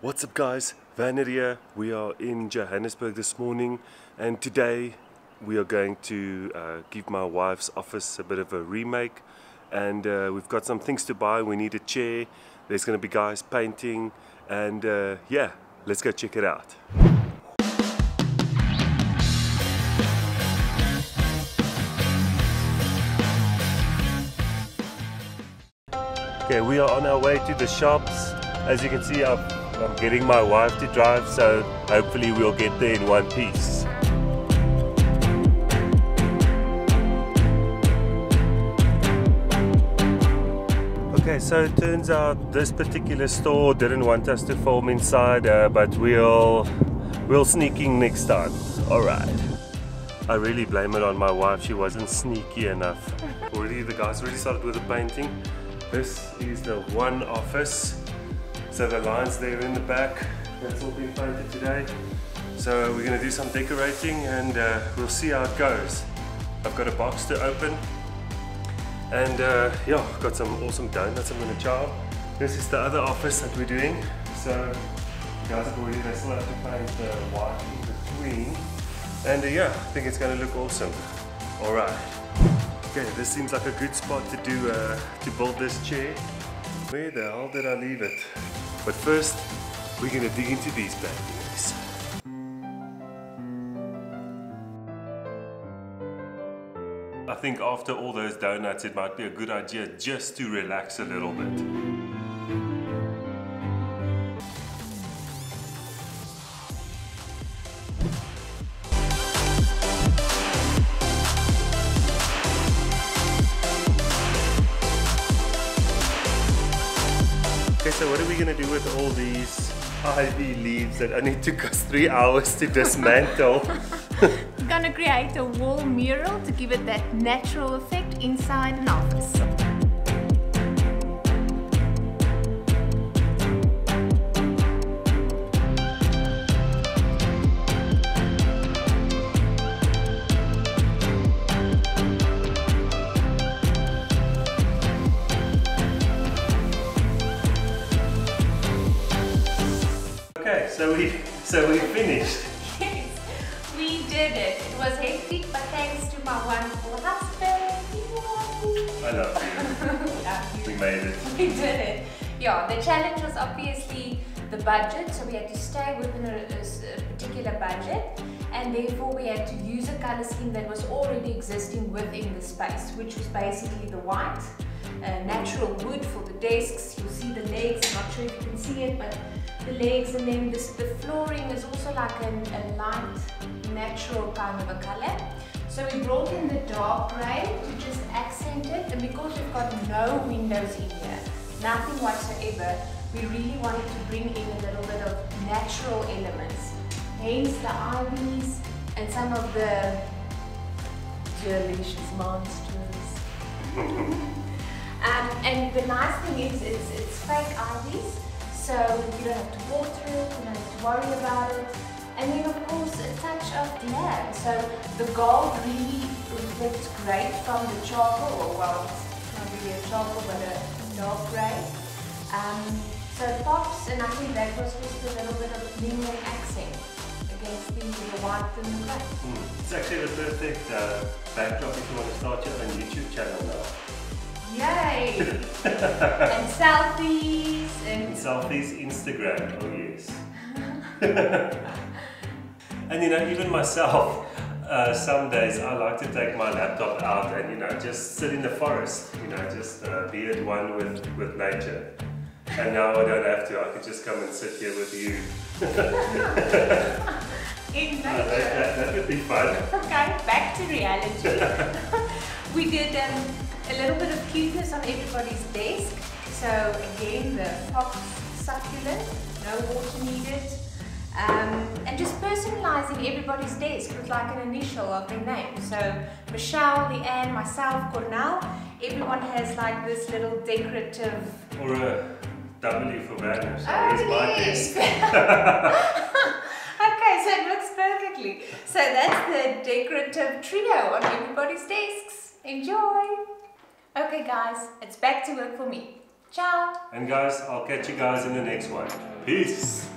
What's up guys, Werner here. We are in Johannesburg this morning and today we are going to give my wife's office a bit of a remake, and we've got some things to buy. We need a chair, there's going to be guys painting, and yeah, let's go check it out. Okay, we are on our way to the shops. As you can see, I'm getting my wife to drive, so hopefully we'll get there in one piece. Okay, so it turns out this particular store didn't want us to film inside, but we'll sneak in next time. Alright. I really blame it on my wife, she wasn't sneaky enough. The guys already started with the painting. This is the one office. So the lines there in the back, that's all been painted today. So we're going to do some decorating and we'll see how it goes. I've got a box to open and yeah, I've got some awesome donuts I'm going to chow. This is the other office that we're doing. So guys have already, they still have to paint the white in between. And yeah, I think it's going to look awesome. Alright. Okay, this seems like a good spot to do to build this chair. Where the hell did I leave it? But first, we're gonna dig into these bad boys. I think after all those donuts, it might be a good idea just to relax a little bit. Okay, so what are we going to do with all these ivy leaves that only took us 3 hours to dismantle? We're going to create a wall mural to give it that natural effect inside an office. So we finished. Yes, we did it. It was hectic, but thanks to my wonderful husband. I love you. We made it. We did it. Yeah, the challenge was obviously the budget, so we had to stay within a particular budget, and therefore we had to use a color scheme that was already existing within the space, which was basically the white, natural wood for the desks. You'll see the legs, I'm not sure if you can see it, but the legs, and then the flooring is also like a light natural kind of a color. So we brought in the dark grey to just accent it, and because we've got no windows in here, nothing whatsoever, we really wanted to bring in a little bit of natural elements, hence the ivies and some of the delicious monsters. And the nice thing is it's fake ivies, so you don't have to water it, you don't have to worry about it. And then of course a touch of glare. So the gold really reflects great from the charcoal, or well, it's not really a charcoal but a dark grey. So it pops, and I think that was just a little bit of mingling accent against the white and the grey. It's actually the perfect backdrop if you want to start your own YouTube channel now. Yay! And selfies and selfies, Instagram, oh yes. And you know, even myself, some days I like to take my laptop out and, you know, just sit in the forest, you know, just be at one with nature. And now I don't have to, I can just come and sit here with you. In nature. That would be fun. Okay, back to reality. We did a little bit of cuteness on everybody's desk. So again, the fox succulent, no water needed. And just personalizing everybody's desk with like an initial of their name. So Michelle, Leanne, myself, Cornell, everyone has like this little decorative. Or a W for Werner, so here's my desk. Okay, so it looks perfectly. So that's the decorative trio on everybody's desks. Enjoy! Okay guys, it's back to work for me. Ciao! And guys, I'll catch you guys in the next one. Peace!